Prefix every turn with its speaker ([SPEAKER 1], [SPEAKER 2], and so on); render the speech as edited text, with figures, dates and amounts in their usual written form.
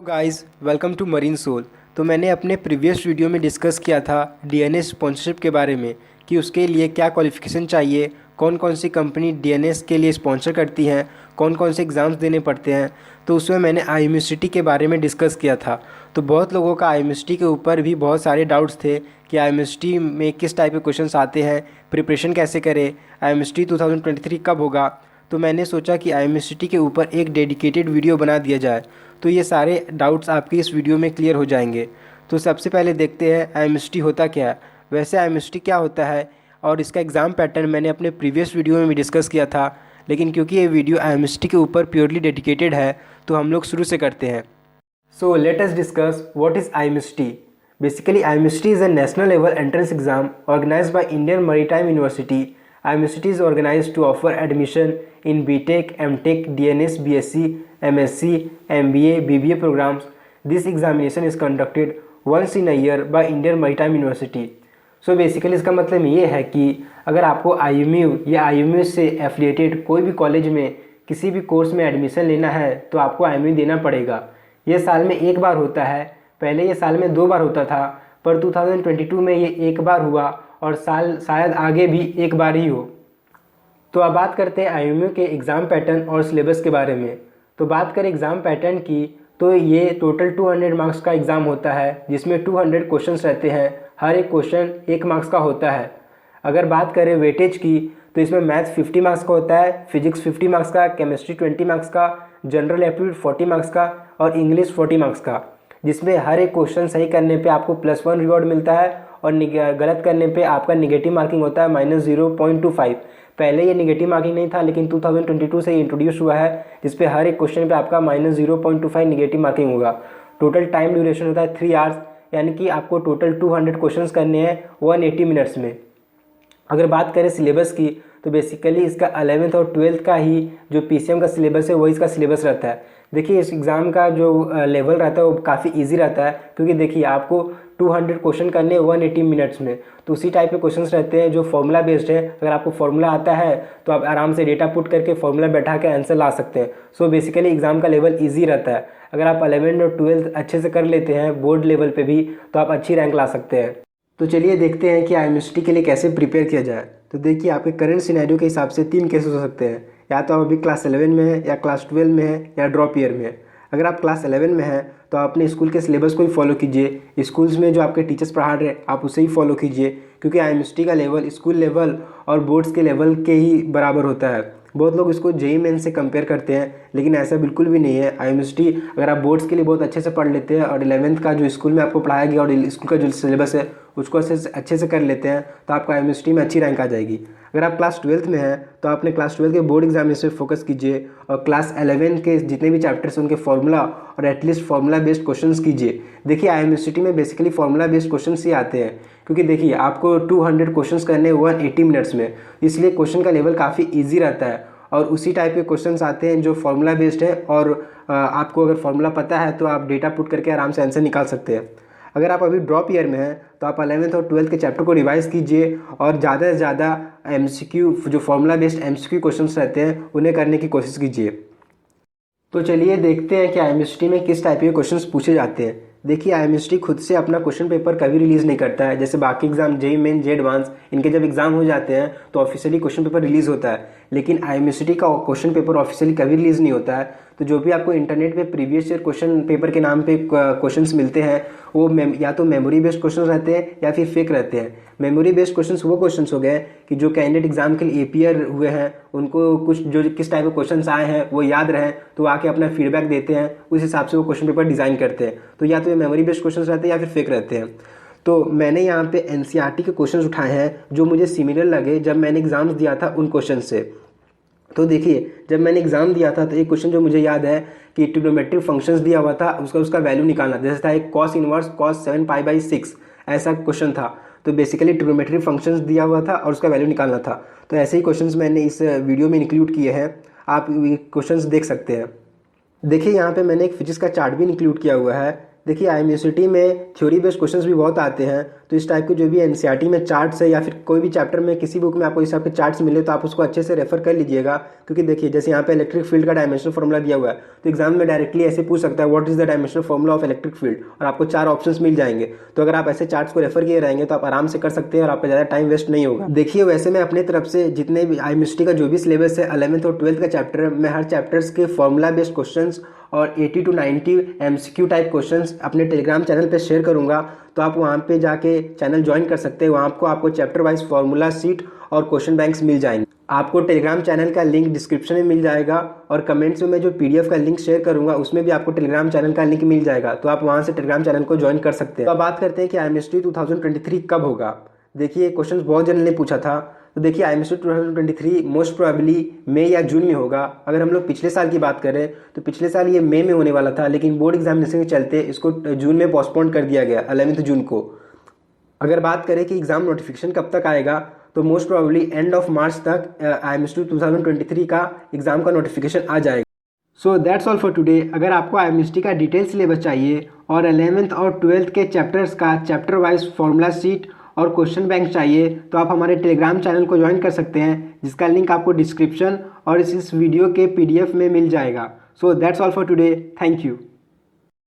[SPEAKER 1] Guys welcome to Marine Soul. तो मैंने अपने प्रीवियस वीडियो में डिस्कस किया था डीएनएस स्पॉन्सरशिप के बारे में कि उसके लिए क्या क्वालिफ़िकेशन चाहिए, कौन कौन सी कंपनी डीएनएस के लिए स्पॉन्सर करती हैं, कौन कौन से एग्ज़ाम्स देने पड़ते हैं। तो उसमें मैंने आईएमयूसिटी के बारे में डिस्कस किया था। तो बहुत लोगों का आईएमयूसिटी के ऊपर भी बहुत सारे डाउट्स थे कि आईएमयूसिटी में किस टाइप के क्वेश्चंस आते हैं, प्रिपरेशन कैसे करें, आईएमयूसिटी 2023 कब होगा। तो मैंने सोचा कि आईएमयूसिटी के ऊपर एक डेडिकेटेड वीडियो बना दिया जाए, तो ये सारे डाउट्स आपके इस वीडियो में क्लियर हो जाएंगे। तो सबसे पहले देखते हैं आईएमयूसिटी होता क्या है। वैसे आईएमयूसिटी क्या होता है और इसका एग्ज़ाम पैटर्न मैंने अपने प्रीवियस वीडियो में भी डिस्कस किया था, लेकिन क्योंकि ये वीडियो आईएमयूसिटी के ऊपर प्योरली डेडिकेटेड है तो हम लोग शुरू से करते हैं। So let us discuss what is IMUCET. Basically IMUCET is a national level entrance exam organized by Indian Maritime University. IMUCT is organized to offer admission in BTech, MTech, DNS, BSc, MSc, MBA, BBA programs. This examination is conducted once in a year by Indian Maritime University. So basically इसका मतलब ये है कि अगर आपको IMU या IMU से affiliated कोई भी कॉलेज में किसी भी कोर्स में एडमिशन लेना है तो आपको IMU देना पड़ेगा। ये साल में एक बार होता है, पहले ये साल में 2 बार होता था, पर 2022 में ये एक बार हुआ और साल शायद आगे भी एक बार ही हो। तो अब बात करते हैं आईएमयू के एग्ज़ाम पैटर्न और सिलेबस के बारे में। तो बात करें एग्ज़ाम पैटर्न की, तो ये टोटल 200 मार्क्स का एग्ज़ाम होता है जिसमें 200 क्वेश्चंस रहते हैं। हर एक क्वेश्चन 1 मार्क्स का होता है। अगर बात करें वेटेज की तो इसमें मैथ्स 50 मार्क्स का होता है, फिजिक्स 50 मार्क्स का, केमिस्ट्री 20 मार्क्स का, जनरल एप्टीट्यूड 40 मार्क्स का और इंग्लिश 40 मार्क्स का, जिसमें हर एक क्वेश्चन सही करने पे आपको +1 रिवॉर्ड मिलता है और गलत करने पे आपका निगेटिव मार्किंग होता है -0.25। पहले ये निगेटिव मार्किंग नहीं था, लेकिन 2022 से इंट्रोड्यूस हुआ है, जिस पे हर एक क्वेश्चन पे आपका -0.25 निगेटिव मार्किंग होगा। टोटल टाइम ड्यूरेशन होता है 3 आवर्स, यानी कि आपको टोटल 200 क्वेश्चंस करने हैं 180 मिनट्स में। अगर बात करें सिलेबस की तो बेसिकली इसका 11th और 12th का ही जो पीसीएम का सिलेबस है वही इसका सिलेबस रहता है। देखिए इस एग्ज़ाम का जो लेवल रहता है वो काफ़ी इजी रहता है, क्योंकि देखिए आपको 200 क्वेश्चन करने 180 मिनट्स में, तो उसी टाइप के क्वेश्चंस रहते हैं जो फॉर्मूला बेस्ड है। अगर आपको फॉर्मूला आता है तो आप आराम से डेटा पुट करके फॉर्मूला बैठा के आंसर ला सकते हैं। सो बेसिकली एग्ज़ाम का लेवल ईजी रहता है। अगर आप 11th और 12th अच्छे से कर लेते हैं बोर्ड लेवल पर भी तो आप अच्छी रैंक ला सकते हैं। तो चलिए देखते हैं कि आईएमयूसिटी के लिए कैसे प्रिपेयर किया जाए। तो देखिए आपके करंट सिनेरियो के हिसाब से 3 केसेस हो सकते हैं, या तो आप अभी क्लास 11 में है, या क्लास 12 में है, या ड्रॉप ईयर में है। अगर आप क्लास 11 में हैं तो आप अपने स्कूल के सिलेबस को ही फॉलो कीजिए। स्कूल्स में जो आपके टीचर्स पढ़ा रहे हैं आप उसे ही फॉलो कीजिए, क्योंकि आईएमयूसिटी का लेवल स्कूल लेवल और बोर्ड्स के लेवल के ही बराबर होता है। बहुत लोग इसको जेईई मेन से कंपेयर करते हैं, लेकिन ऐसा बिल्कुल भी नहीं है। आईएमयूसिटी अगर आप बोर्ड्स के लिए बहुत अच्छे से पढ़ लेते हैं और 11th का जो स्कूल में आपको पढ़ाया गया और स्कूल का जो सिलेबस है उसको अच्छे से कर लेते हैं तो आपको आईएमयूसिटी में अच्छी रैंक आ जाएगी। अगर आप क्लास 12th में हैं तो आपने क्लास 12 के बोर्ड एग्जामिनेशन पे फोकस कीजिए और क्लास 11 के जितने भी चैप्टर्स उनके फार्मूला और एटलीस्ट फार्मूला बेस्ड क्वेश्चंस कीजिए। देखिए आईएमयूसिटी में बेसिकली फार्मूला बेस्ड क्वेश्चंस ही आते हैं, क्योंकि देखिए आपको 200 क्वेश्चंस करने 180 मिनट्स में, इसलिए क्वेश्चन का लेवल काफ़ी ईजी रहता है। और उसी टाइप के क्वेश्चंस आते हैं जो फार्मूला बेस्ड है, और आपको अगर फार्मूला पता है तो आप डेटा पुट करके आराम से आंसर निकाल सकते हैं। अगर आप अभी ड्रॉप ईयर में हैं तो आप 11th और 12th के चैप्टर को रिवाइज कीजिए और ज़्यादा से ज़्यादा एमसीक्यू जो फार्मूला बेस्ड एमसीक्यू क्वेश्चंस रहते हैं उन्हें करने की कोशिश कीजिए। तो चलिए देखते हैं कि आईएमयूसिटी में किस टाइप के क्वेश्चंस पूछे जाते हैं। देखिए आईएमयूसिटी खुद से अपना क्वेश्चन पेपर कभी रिलीज़ नहीं करता है। जैसे बाकी एग्जाम जेईई मेन, जे एडवांस, इनके जब एग्जाम हो जाते हैं तो ऑफिशियली क्वेश्चन पेपर रिलीज़ होता है, लेकिन आईएमयूसिटी का क्वेश्चन पेपर ऑफिशियली कभी रिलीज़ नहीं होता है। तो जो भी आपको इंटरनेट पे प्रीवियस ईयर क्वेश्चन पेपर के नाम पे क्वेश्चंस मिलते हैं वो या तो मेमोरी बेस्ड क्वेश्चन रहते हैं या फिर फेक रहते हैं। मेमोरी बेस्ड क्वेश्चंस वो क्वेश्चंस हो गए कि जो कैंडिडेट एग्जाम के लिए एपीयर हुए हैं उनको कुछ जो किस टाइप के क्वेश्चंस आए हैं वो याद रहें, तो आके अपना फीडबैक देते हैं, उस हिसाब से वो क्वेश्चन पेपर डिज़ाइन करते हैं। तो या तो ये मेमोरी बेस्ड क्वेश्चंस रहते हैं या फिर फेक रहते हैं। तो मैंने यहाँ पे एनसीईआरटी के क्वेश्चंस उठाए हैं जो मुझे सिमिलर लगे जब मैंने एग्जाम्स दिया था उन क्वेश्चन से। तो देखिए जब मैंने एग्जाम दिया था तो एक क्वेश्चन जो मुझे याद है कि ट्रिग्नोमेट्रिक फंक्शंस दिया हुआ था, उसका वैल्यू निकालना। जैसे था एक cos इनवर्स cos 7π/6 ऐसा क्वेश्चन था। तो बेसिकली ट्रिग्नोमेट्रिक फंक्शंस दिया हुआ था और उसका वैल्यू निकालना था। तो ऐसे ही क्वेश्चंस मैंने इस वीडियो में इंक्लूड किए हैं, आप क्वेश्चंस देख सकते हैं। देखिए यहाँ पे मैंने एक फिजिक्स का चार्ट भी इंक्लूड किया हुआ है देखिए IMUCT में थ्योरी बेस्ड क्वेश्चंस भी बहुत आते हैं, तो इस टाइप के जो भी NCERT में चार्ट्स है या फिर कोई भी चैप्टर में किसी बुक में आपको इस टाइप के चार्ट्स मिले तो आप उसको अच्छे से रेफर कर लीजिएगा। क्योंकि देखिए जैसे यहाँ पे इलेक्ट्रिक फील्ड का डायमेंशनल फॉर्मूला दिया हुआ है, तो एग्जाम में डायरेक्टली ऐसे पूछ सकता है what is the dimensional formula of electric field, और आपको 4 ऑप्शंस मिल जाएंगे। तो अगर आप ऐसे चार्ट्स को रेफर किए रहेंगे तो आप आराम से कर सकते हैं और आपका ज़्यादा टाइम वेस्ट नहीं होगा। देखिए वैसे मैं अपने तरफ से जितने भी IMUCT का जो भी सिलेबस है 11th और 12th का चैप्टर, मैं हर चैप्टर्स के फॉर्मूला बेस्ड क्वेश्चंस और 80 to 90 MCQ टाइप क्वेश्चंस अपने टेलीग्राम चैनल पे शेयर करूंगा। तो आप वहाँ पे जाके चैनल ज्वाइन कर सकते हैं। वहाँ आपको चैप्टर वाइज फॉर्मूला सीट और क्वेश्चन बैंक्स मिल जाएंगे। आपको टेलीग्राम चैनल का लिंक डिस्क्रिप्शन में मिल जाएगा, और कमेंट्स में मैं जो PDF का लिंक शेयर करूंगा उसमें भी आपको टेलीग्राम चैनल का लिंक मिल जाएगा। तो आप वहाँ से टेलीग्राम चैनल को ज्वाइन कर सकते हैं। तो अब बात करते हैं कि IMUCT 2023 कब होगा। देखिए क्वेश्चन बहुत जन ने पूछा था, तो देखिए IMUCT 2023 मोस्ट प्रोबेबली मई या जून में होगा। अगर हम लोग पिछले साल की बात करें तो पिछले साल ये मई में होने वाला था, लेकिन बोर्ड एग्जामिनेशन के चलते इसको जून में पोस्टपोन कर दिया गया 11 जून को। अगर बात करें कि एग्जाम नोटिफिकेशन कब तक आएगा, तो most probably end of March तक IMUCT 2023 का एग्जाम का नोटिफिकेशन आ जाएगा। So that's all for today. अगर आपको IMUCT का डिटेल सिलेबस चाहिए और 11th और 12th के चैप्टर्स का चैप्टर वाइज फॉर्मूला सीट और क्वेश्चन बैंक चाहिए, तो आप हमारे टेलीग्राम चैनल को ज्वाइन कर सकते हैं, जिसका लिंक आपको डिस्क्रिप्शन और इस वीडियो के PDF में मिल जाएगा। So that's all for today. Thank you.